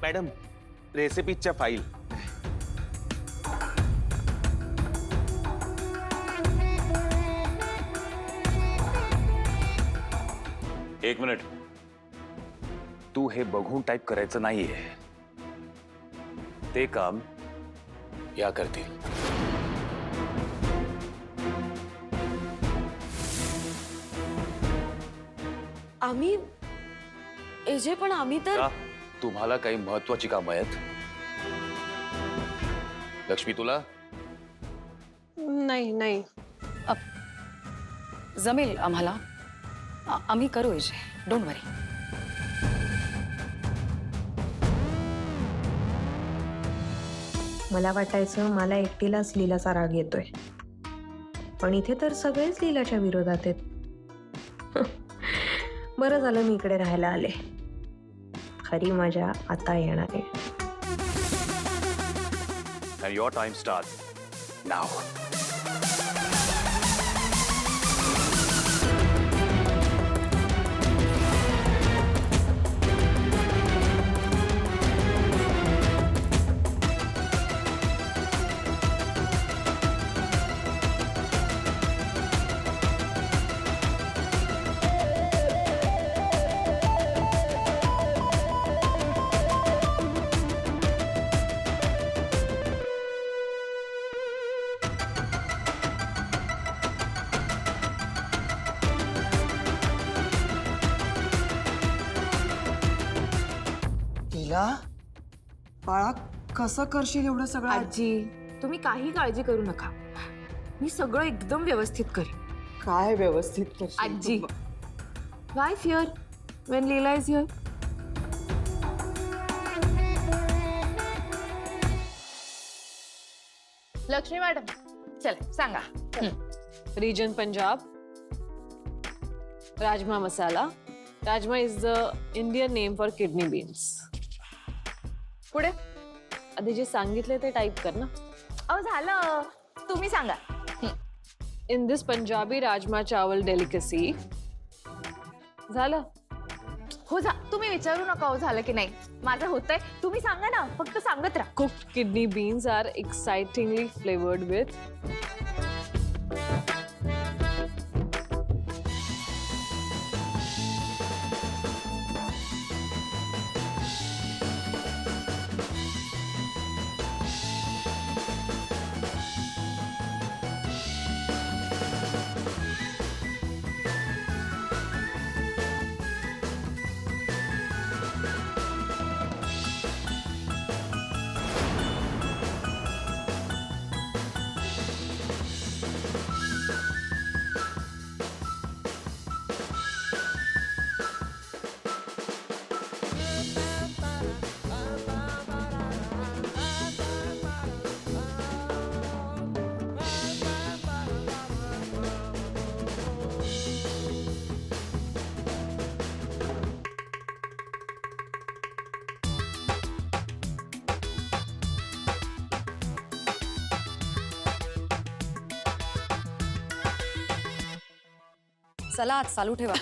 Madam, रेसिपीच्या file. एक minute. तू हे बघून टाईप करायचं नाहीये. ते काम या करतील. आम्ही एजे पण आम्ही तर का? तुम्हाला काही महत्वाची कामं आहेत? लक्ष्मी तुला? नाही नाही जमेल आम्हाला. आम्ही करू एजे, डोंट वरी. मला वाटायचं मला एकटीलाच लीलाचा राग येतोय, पण इथे तर सगळेच लीलाच्या विरोधात आहेत. बरं झालं मी इकडे राहायला आले. खरी मजा आता येणार आहे. And your time starts now. तिला बाळा कसं करशील एवढं सगळं? आजी, तुम्ही काही काळजी करू नका. मी सगळं एकदम व्यवस्थित करेन. काय व्यवस्थित करशील? आजी, why fear when Leela is here? Lakshmi madam, चला सांगा. Region Punjab, rajma masala. Rajma is the Indian name for kidney beans. पुढे. आधी जे सांगितले ते टाइप कर ना. अहो झालं, तुम्ही सांगा. इन दिस पंजाबी राजमा चावल डेलिकेसी. झालं. हो तुम्ही विचारू नका हो झालं की नाही. माझं होतंय, तुम्ही सांगा ना, फक्त सांगत राहा. Cooked kidney beans are excitingly flavored with चला चालू ठेवा.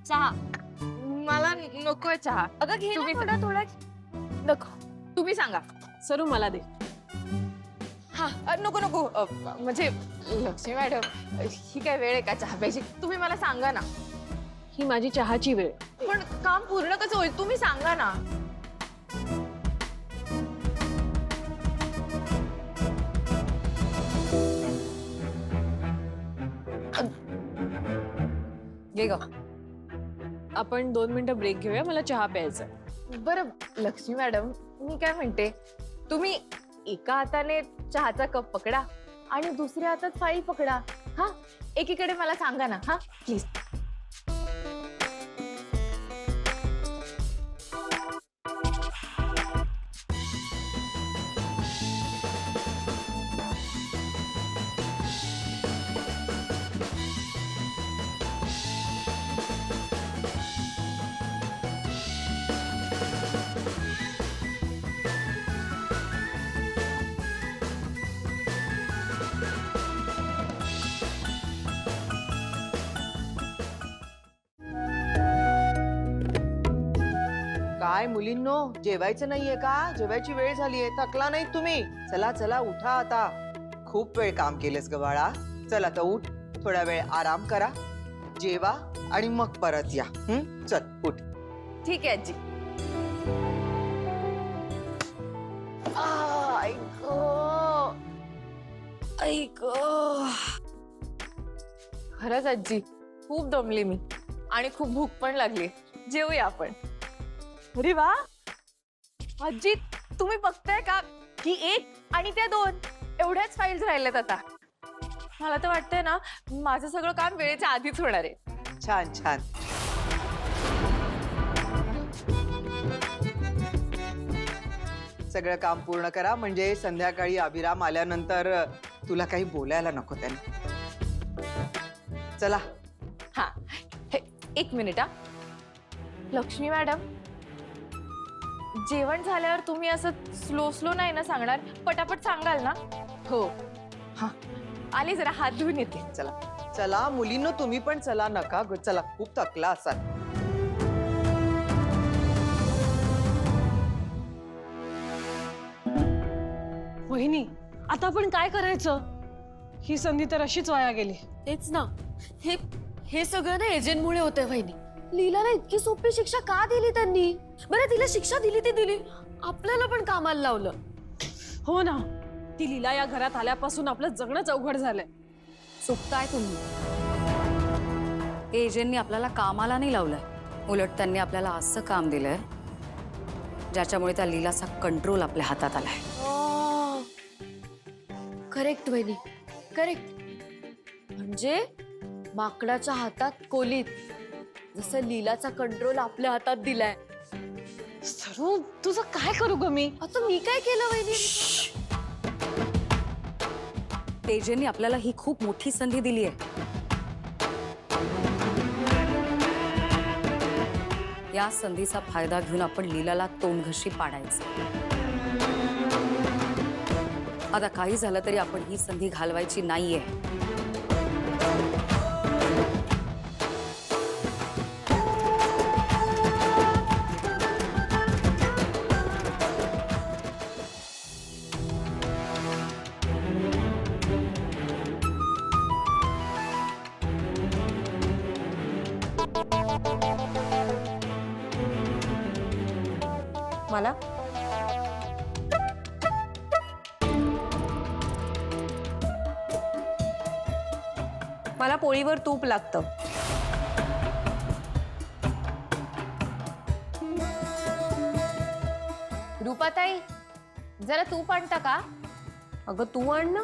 चहा. मला नकोय चहा. अगं घे तुम्ही ना थोडा. नको, तुम्ही सांगा. सरू मला दे. हा नको नको म्हणजे लक्ष्मी मॅडम ही काय वेळ आहे का चहा प्यायची? तुम्ही मला सांगा ना. ही माझी चहाची वेळ. पण काम पूर्ण कसं होईल तुम्ही सांगा ना. घे ग. आपण 2 मिनिटं ब्रेक घेऊया, मला चहा प्यायचा. बरं लक्ष्मी मॅडम मी काय म्हणते, तुम्ही एका हाताने चहाचा कप पकडा आणि दुसऱ्या हातात फाईल पकडा. हा एकीकडे मला सांगा ना. हा प्लीज. काय मुलींनो, जेवायचं नाहीये का? जेवायची वेळ झालीये. थकला नाही तुम्ही? चला चला उठा आता. खूप वेळ काम केलेस ग बाळा. चल आता उठ, थोडा वेळ आराम करा, जेवा आणि मग परत या. चल उठ. ठीक आहे आजी. ऐक खरंच आजी खूप दमली मी आणि खूप भूक पण लागली. जेवूया आपण. अरे वा आजी, तुम्ही बघताय का की 1 आणि त्या 2 एवढ्याच फाईल्स राहिल्यात आता. मला तर वाटतंय ना माझं सगळं काम वेळेच्या आधीच होणार आहे. छान छान. सगळं काम पूर्ण करा म्हणजे संध्याकाळी अभिराम आल्यानंतर तुला काही बोलायला नको त्याने. चला. हा हे 1 मिनिट. हा लक्ष्मी मॅडम, जेवण झाल्यावर तुम्ही असं स्लो स्लो नाही ना सांगणार, पटापट सांगाल ना? हो. हा आली, जरा हात धुवून येते. चला चला मुलींनो, तुम्ही पण चला. नका ग, चला खूप थकला असाल. वहिनी, आता आपण काय करायचं? ही संधी तर अशीच वाया गेली. तेच ना. हे सगळं ना एजंटमुळे होतंय वहिनी. लीलाला इतकी सोपी शिक्षा का दिली त्यांनी? बरं तिला शिक्षा दिली ती दिली, आपल्याला पण कामाला लावलं. हो ना, ती लीला या घरात आल्यापासून आपलं जगणंच अवघड झालंय. चुकताय तुम्ही. एजंटनी आपल्याला कामाला नाही लावलंय, उलट त्यांनी आपल्याला असं काम दिलंय ज्याच्यामुळे त्या लीलाचा कंट्रोल आपल्या हातात आलाय. करेक्ट वहिनी, करेक्ट. म्हणजे माकडाच्या हातात कोलीत, जसं लीलाचा कंट्रोल आपल्या हातात दिलाय. सरू, तुझं काय करू ग मी? आता मी काय केलं वहिनी? एजंटनी आपल्याला ही खूप मोठी संधी दिली आहे. या संधीचा फायदा घेऊन आपण लीलाला तोंडघशी पाडायचं. आता काही झालं तरी आपण ही संधी घालवायची नाहीये. मला मला पोळीवर तूप लागतं. रूपाताई, जरा तूप आणता का? अगं तू आण ना.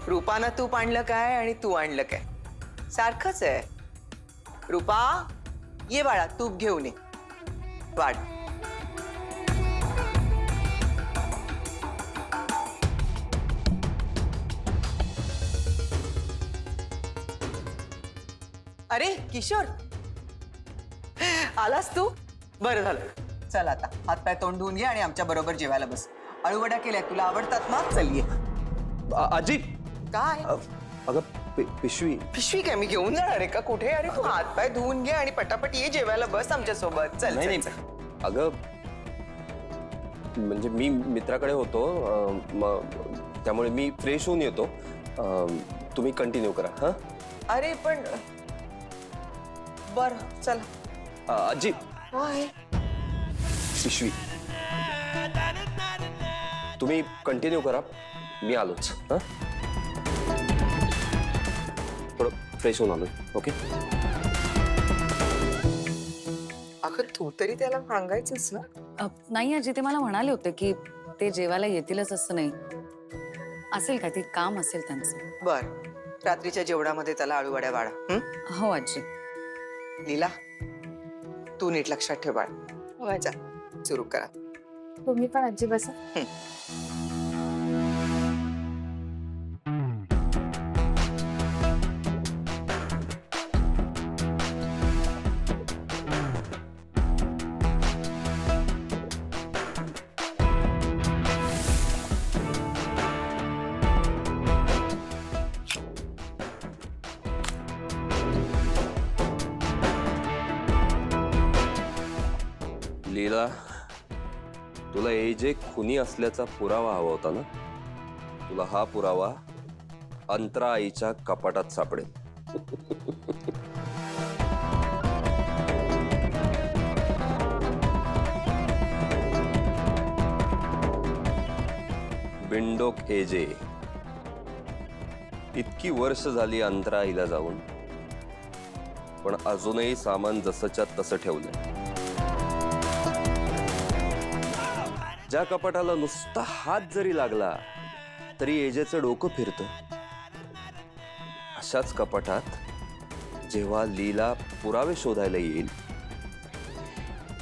रूपानं तूप आणलं काय आणि तू आणलं काय? सारखंच आहे. रूपा, ये बाळा तूप घेऊन ये. वाढ. अरे किशोर, आलास तू? बरं झालं. चल आता हातपाय तोंड धुवून घे आणि आमच्या बरोबर जेवायला बस. अळूवड्या केल्या, तुला आवडतात ना? चल ये. आजी, काय? अगं पिशवी पिशवी काय मी घेऊन जाणार आहे का कुठे? अरे तू हातपाय धुवून घे आणि पटापट ये जेवायला, बस आमच्या सोबत. चल नाही चल, नाही चल. अगं म्हणजे मी मित्राकडे होतो त्यामुळे मी फ्रेश होऊन येतो. तुम्ही कंटिन्यू करा. हा अरे पण बर चल. आजी काय? पिशवी तुम्ही कंटिन्यू करा, मी आलोच. हा थोडं फ्रेश होऊन आलो. ओके. अगं तू तरी त्याला सांगायचंच ना. नाही आजी, ते मला म्हणाले होते की ते जेवायला येतीलच असं नाही. असेल काय ते काम असेल त्यांचं. बर रात्रीच्या जेवणामध्ये त्याला आळूवड्या वाढा. हं? हो आजी. लीला तू नीट लक्षात ठेव बाळ. चल सुरू करा. तुम्ही पण आजी बसा. लीला, तुला एजे खुनी असल्याचा पुरावा हवा होता ना? तुला हा पुरावा अंतरा आईच्या कपाटात सापडेल. बिंडोक एजे. इतकी वर्ष झाली अंतरा आईला जाऊन, पण अजूनही सामान जसंच्या तसं ठेवलंय. ज्या कपाटाला नुसता हात जरी लागला तरी एजेचं डोकं फिरतं, अशाच कपाटात जेव्हा लीला पुरावे शोधायला येईल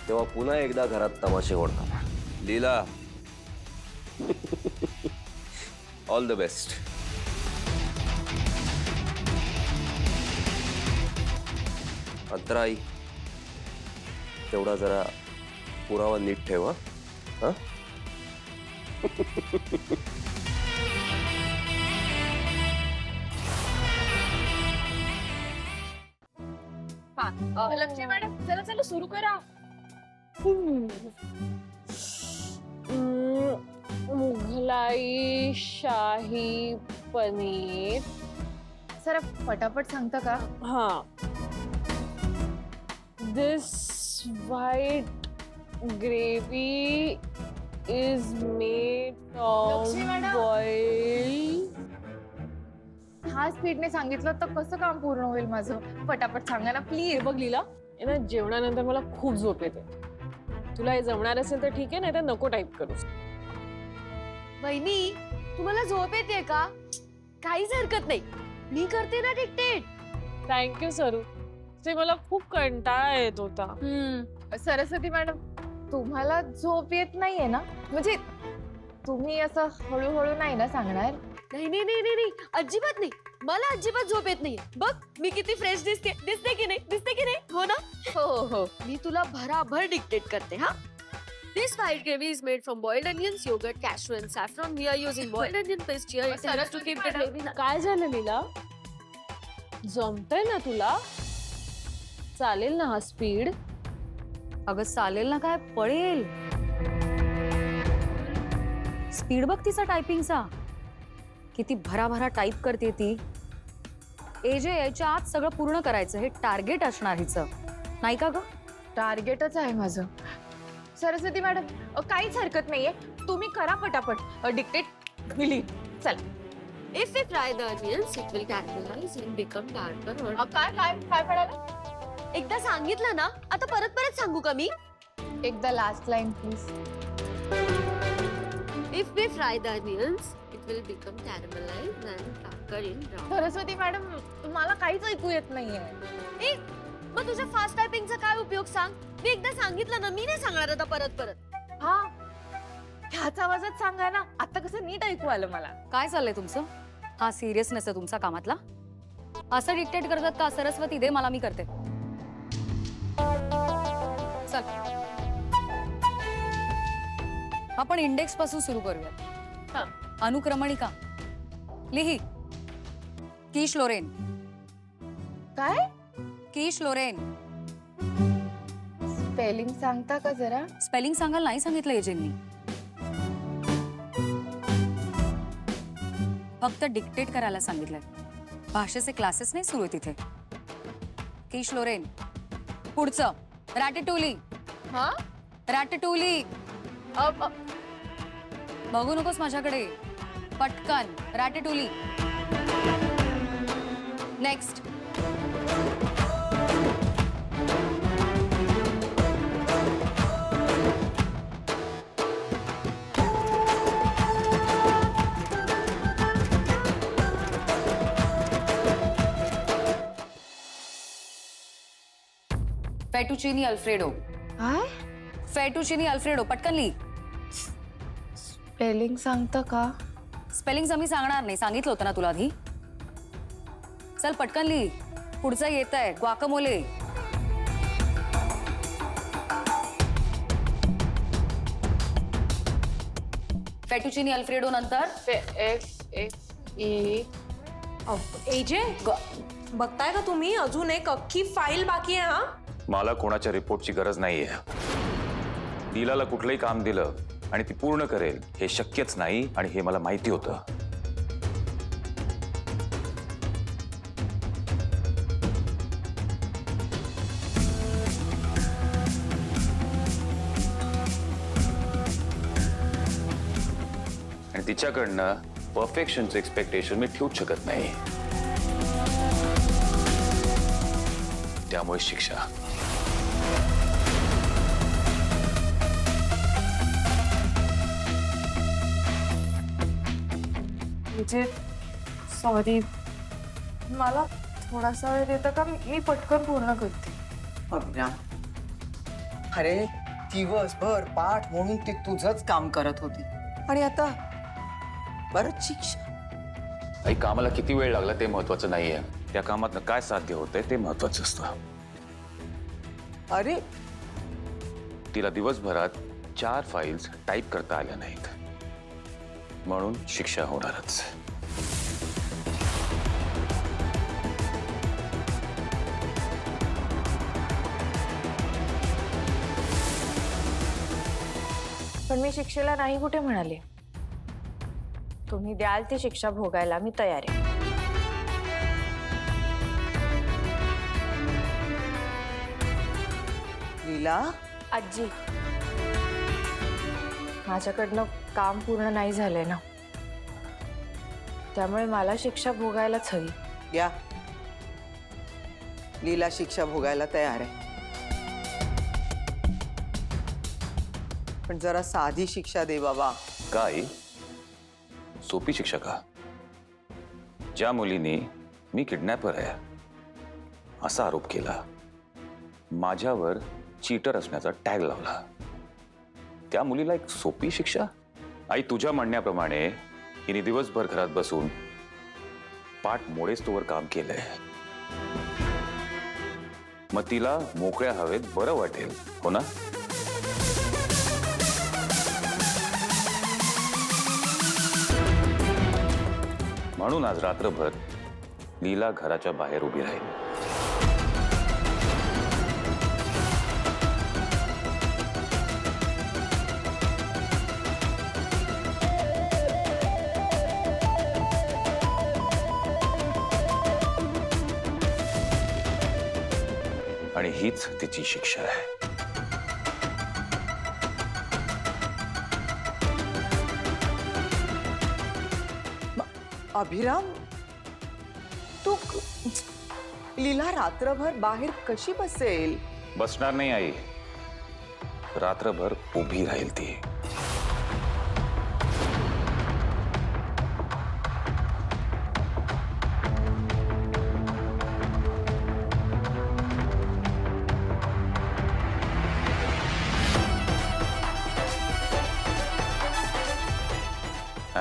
तेव्हा पुन्हा एकदा घरात तमाशे होणार. लीला, ऑल द बेस्ट. अंतराई, तेवढा जरा पुरावा नीट ठेवा. हा लक्ष्मी मॅडम चला चला सुरू करा. मुघलाई शाही पनीर. सर पटापट सांगता का? हाँ, this white gravy is made of Lakshmi madam. boiled. हा स्पीडने सांगितलं तर कसं काम पूर्ण होईल माझं? पटापट सांगा ना हे प्लीज. बघ लीला, हे ना जेवणानंतर मला खूप झोप येते. तुला हे जमणार असेल तर ठीक आहे, नाही तर नको टाईप करू. वहिनी तुम्हाला झोप येते का? काहीच हरकत नाही, मी करते ना डिक्टेट. थँक्यू सरू. ते मला खूप कंटाळा येत होता. सरस्वती मॅडम तुम्हाला झोप येत नाहीये ना? म्हणजे तुम्ही असं हळूहळू नाही ना सांगणार? नाही नाही नाही नाही नाही, अजिबात नाही. मला अजिबात झोप येत नाही. बघ मी किती फ्रेश दिसते. दिसते की नाही? दिसते की नाही? हो ना? हो हो हो. मी तुला भराभर डिक्टेट करते. हा. This white gravy is made from boiled onions, yogurt, cashew and saffron. We are using boiled onion paste here. It helps to keep the gravy. काय झालं लीला? जमतंय ना तुला? चालेल ना हा स्पीड? अगं चालेल ना, काय पळेल. स्पीड बघ तिचा टायपिंगचा, किती भराभरा टाईप करते ती. एजे याच्या आत सगळं पूर्ण करायचं, हे टार्गेट असणार हिचं, नाही का ग? टार्गेटच आहे माझं. सरस्वती मॅडम काहीच हरकत नाहीये, तुम्ही करा पटापट डिक्टेट. मिली चला. If we fry the onions, it will caramelize and become darker. Or काय काय काय पडायला? एकदा सांगितलं ना, आता परत परत सांगू का मी? एकदा last line please. If we fry the onions, it will become caramelized and darker in brown. Saraswati madam मला काहीच ऐकू येत नाहीये. ए, मग तुझ्या फास्ट टायपिंगचा काय उपयोग सांग? मी एकदा सांगितलं ना, मी नाही सांगणार आता परत परत. हा ह्याच आवाजात सांगा ना, आता कसं नीट ऐकू आलं मला. काय चाललंय तुमचं? हा सिरियसनेस आहे तुमचा कामातला? असं डिक्टेट करतात का? सरस्वती दे मला, मी करते. चल आपण इंडेक्स पासून सुरू करूया. अनुक्रमणिका लिही. कीश लोरेन. काय कीश लोरेन. स्पेलिंग सांगता का जरा? स्पेलिंग सांगायला नाही सांगितलं एजेंनी. फक्त डिक्टेट करायला सांगितलंय. भाषेचे क्लासेस नाही सुरू आहे तिथे. कीश लोरेन. पुढचं रॅटेटुली. हा रॅटेटुली. अब बघू नकोस माझ्याकडे. पटकन रॅटेटुली. नेक्स्ट. फेटुचिनी अल्फ्रेडो. काय फेटुचिनी अल्फ्रेडो. पटकन लिही. स्पेलिंग सांगता का? स्पेलिंग आम्ही सांगणार नाही. सांगितलं होतं ना तुला आधी. चल पटकन लिही. पुढचं येत आहे ग्वाकामोले. फेटुचिनी अल्फ्रेडो नंतर एजे बघताय का तुम्ही? अजून एक अख्खी फाईल बाकी आहे. हा मला कोणाच्या रिपोर्टची गरज नाहीये. लीलाला कुठलंही काम दिलं आणि ती पूर्ण करेल हे शक्यच नाही आणि हे मला माहिती होतं. आणि तिच्याकडनं परफेक्शनचं एक्सपेक्टेशन मी ठेवूच शकत नाही. त्यामुळे शिक्षा. सॉरी, मला थोडासा वेळ देता का? मी पटकन पूर्ण करते. अभिराम, अरे दिवसभर पाठ म्हणून ती तुझंच काम करत होती आणि आता बरंच शिक्षा. आई, कामाला किती वेळ लागला ते महत्वाचं नाहीये. त्या कामात काय साध्य होतंय ते महत्वाचं असतं. अरे तिला दिवसभरात 4 फाईल्स टाईप करता आल्या नाहीत म्हणून शिक्षा होणारच. पण मी शिक्षेला नाही कुठे म्हणाले. तुम्ही द्याल ती शिक्षा भोगायला मी तयार आहे. लीला, आजी, माझ्याकडनं काम पूर्ण नाही झालंय ना, त्यामुळे मला शिक्षा भोगायलाच हवी. या लीला शिक्षा भोगायला तयार आहे, पण जरा साधी शिक्षा दे बाबा. काय सोपी शिक्षा का? ज्या मुलीने मी किडनॅपर आहे असा आरोप केला, माझ्यावर चीटर असण्याचा टॅग लावला, त्या मुलीला एक सोपी शिक्षा? आई, तुझ्या म्हणण्याप्रमाणे हिने दिवसभर घरात बसून पाठ मोडेस्तोवर काम केलंय. मग तिला मोकळ्या हवेत बरं वाटेल, हो ना? म्हणून आज रात्रभर लीला घराच्या बाहेर उभी राहील. आणि हीच तिची शिक्षा आहे. अभिराम, तू लीला रात्रभर बाहेर कशी बसेल? बसणार नाही आई, रात्रभर उभी राहील ती.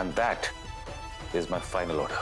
And that is my final order.